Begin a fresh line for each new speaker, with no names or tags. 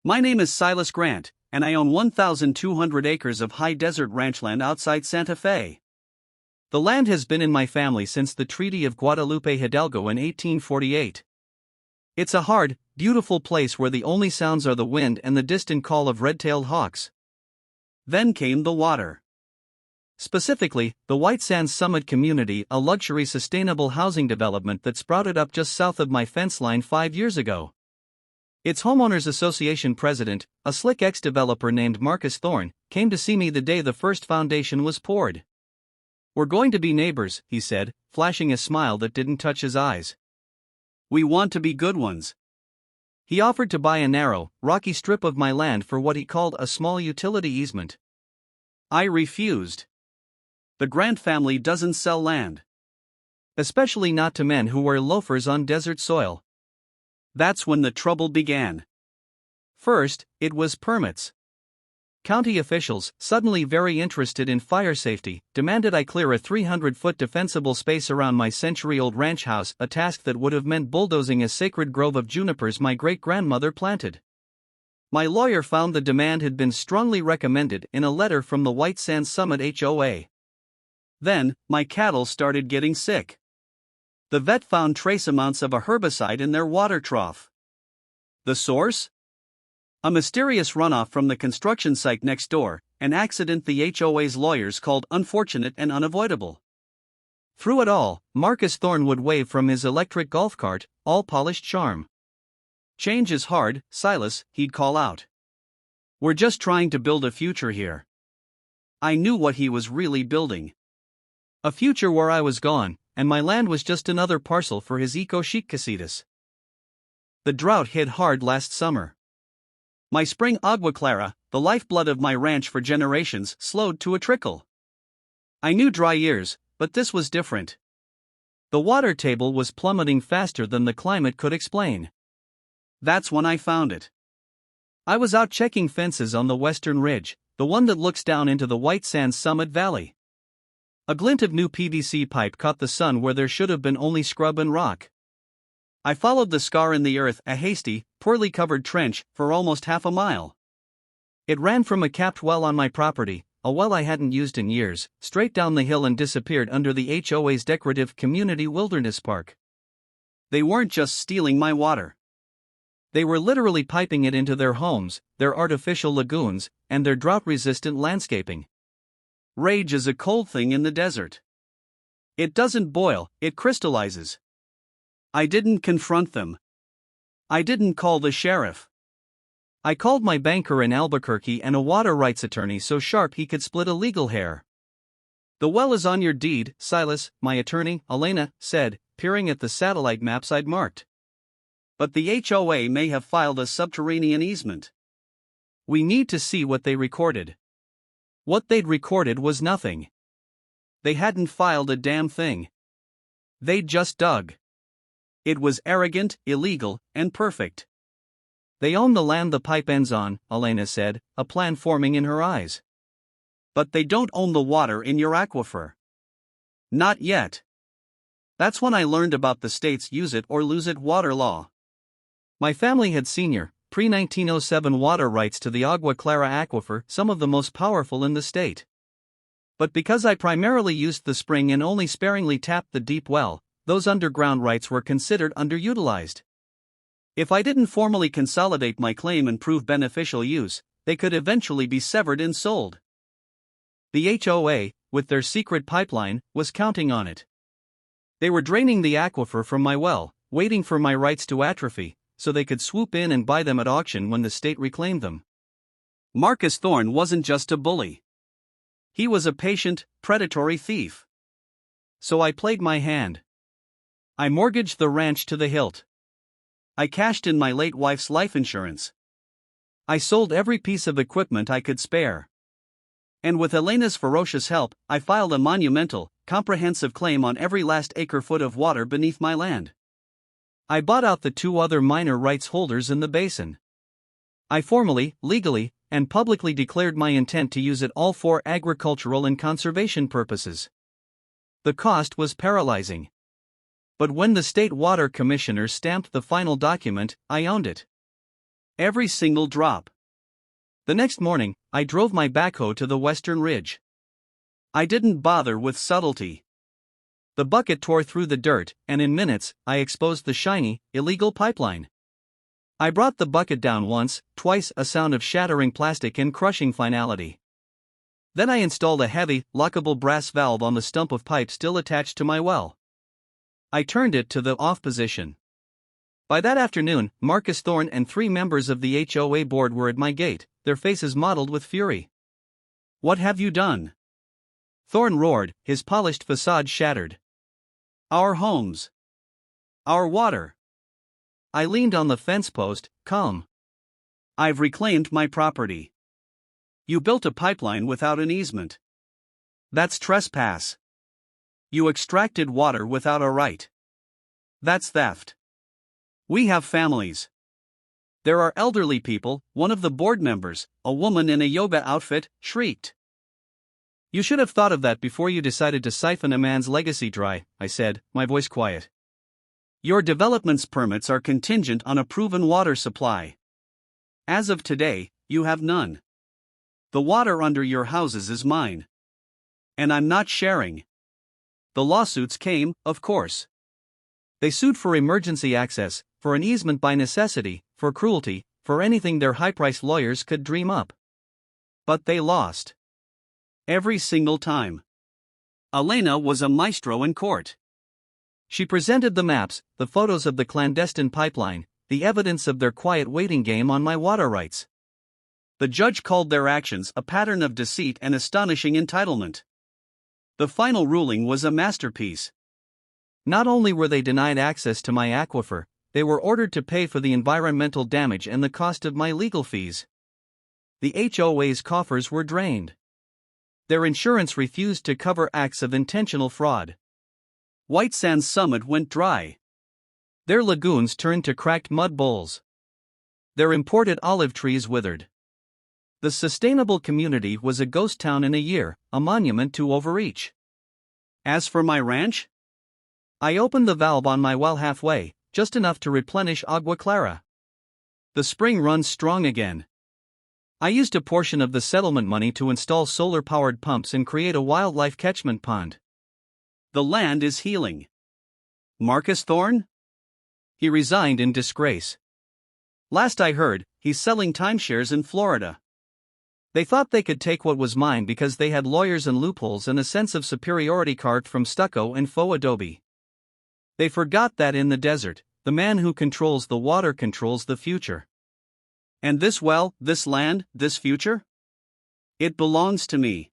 My name is Silas Grant, and I own 1,200 acres of high desert ranchland outside Santa Fe. The land has been in my family since the Treaty of Guadalupe Hidalgo in 1848. It's a hard, beautiful place where the only sounds are the wind and the distant call of red-tailed hawks. Then came the water. Specifically, the White Sands Summit Community, a luxury sustainable housing development that sprouted up just south of my fence line 5 years ago. Its Homeowners Association president, a slick ex-developer named Thorne, came to see me the day the first foundation was poured. "We're going to be neighbors," he said, flashing a smile that didn't touch his eyes. "We want to be good ones." He offered to buy a narrow, rocky strip of my land for what he called a small utility easement. I refused. The Grant family doesn't sell land. Especially not to men who wear loafers on desert soil. That's when the trouble began. First, it was permits. County officials, suddenly very interested in fire safety, demanded I clear a 300-foot defensible space around my century-old ranch house, a task that would have meant bulldozing a sacred grove of junipers my great-grandmother planted. My lawyer found the demand had been strongly recommended in a letter from the White Sands Summit HOA. Then, my cattle started getting sick. The vet found trace amounts of a herbicide in their water trough. The source? A mysterious runoff from the construction site next door, an accident the HOA's lawyers called unfortunate and unavoidable. Through it all, Thorne would wave from his electric golf cart, all polished charm. "Change is hard, Silas," he'd call out. "We're just trying to build a future here." I knew what he was really building. A future where I was gone, and my land was just another parcel for his eco-chic casitas. The drought hit hard last summer. My spring agua clara, the lifeblood of my ranch for generations, slowed to a trickle. I knew dry years, but this was different. The water table was plummeting faster than the climate could explain. That's when I found it. I was out checking fences on the western ridge, the one that looks down into the White Sands Summit Valley. A glint of new PVC pipe caught the sun where there should have been only scrub and rock. I followed the scar in the earth, a hasty, poorly covered trench, for almost half a mile. It ran from a capped well on my property, a well I hadn't used in years, straight down the hill and disappeared under the HOA's decorative community wilderness park. They weren't just stealing my water. They were literally piping it into their homes, their artificial lagoons, and their drought-resistant landscaping. Rage is a cold thing in the desert. It doesn't boil, it crystallizes. I didn't confront them. I didn't call the sheriff. I called my banker in Albuquerque and a water rights attorney so sharp he could split a legal hair. "The well is on your deed, Silas," my attorney, Elena, said, peering at the satellite maps I'd marked. "But the HOA may have filed a subterranean easement. We need to see what they recorded." What they'd recorded was nothing. They hadn't filed a damn thing. They'd just dug. It was arrogant, illegal, and perfect. "They own the land the pipe ends on," Elena said, a plan forming in her eyes. "But they don't own the water in your aquifer. Not yet." That's when I learned about the state's use it or lose it water law. My family had senior, pre-1907 water rights to the Agua Clara aquifer, some of the most powerful in the state. But because I primarily used the spring and only sparingly tapped the deep well, those underground rights were considered underutilized. If I didn't formally consolidate my claim and prove beneficial use, they could eventually be severed and sold. The HOA, with their secret pipeline, was counting on it. They were draining the aquifer from my well, waiting for my rights to atrophy, so they could swoop in and buy them at auction when the state reclaimed them. Thorne wasn't just a bully. He was a patient, predatory thief. So I played my hand. I mortgaged the ranch to the hilt. I cashed in my late wife's life insurance. I sold every piece of equipment I could spare. And with Elena's ferocious help, I filed a monumental, comprehensive claim on every last acre-foot of water beneath my land. I bought out the 2 other minor rights holders in the basin. I formally, legally, and publicly declared my intent to use it all for agricultural and conservation purposes. The cost was paralyzing. But when the state water commissioner stamped the final document, I owned it. Every single drop. The next morning, I drove my backhoe to the western ridge. I didn't bother with subtlety. The bucket tore through the dirt, and in minutes, I exposed the shiny, illegal pipeline. I brought the bucket down once, twice, a sound of shattering plastic and crushing finality. Then I installed a heavy, lockable brass valve on the stump of pipe still attached to my well. I turned it to the off position. By that afternoon, Marcus Thorne and 3 members of the HOA board were at my gate, their faces mottled with fury. "What have you done?" Thorne roared, his polished facade shattered. "Our homes. Our water." I leaned on the fence post, calm. "I've reclaimed my property." "You built a pipeline without an easement. That's trespass." "You extracted water without a right. That's theft." "We have families. There are elderly people," one of the board members, a woman in a yoga outfit, shrieked. "You should have thought of that before you decided to siphon a man's legacy dry," I said, my voice quiet. "Your development's permits are contingent on a proven water supply. As of today, you have none. The water under your houses is mine. And I'm not sharing." The lawsuits came, of course. They sued for emergency access, for an easement by necessity, for cruelty, for anything their high-priced lawyers could dream up. But they lost. Every single time. Elena was a maestro in court. She presented the maps, the photos of the clandestine pipeline, the evidence of their quiet waiting game on my water rights. The judge called their actions a pattern of deceit and astonishing entitlement. The final ruling was a masterpiece. Not only were they denied access to my aquifer, they were ordered to pay for the environmental damage and the cost of my legal fees. The HOA's coffers were drained. Their insurance refused to cover acts of intentional fraud. White Sands Summit went dry. Their lagoons turned to cracked mud bowls. Their imported olive trees withered. The sustainable community was a ghost town in a year, a monument to overreach. As for my ranch, I opened the valve on my well halfway, just enough to replenish agua clara. The spring runs strong again. I used a portion of the settlement money to install solar-powered pumps and create a wildlife catchment pond. The land is healing. Marcus Thorne? He resigned in disgrace. Last I heard, he's selling timeshares in Florida. They thought they could take what was mine because they had lawyers and loopholes and a sense of superiority carved from stucco and faux adobe. They forgot that in the desert, the man who controls the water controls the future. And this well, this land, this future? It belongs to me.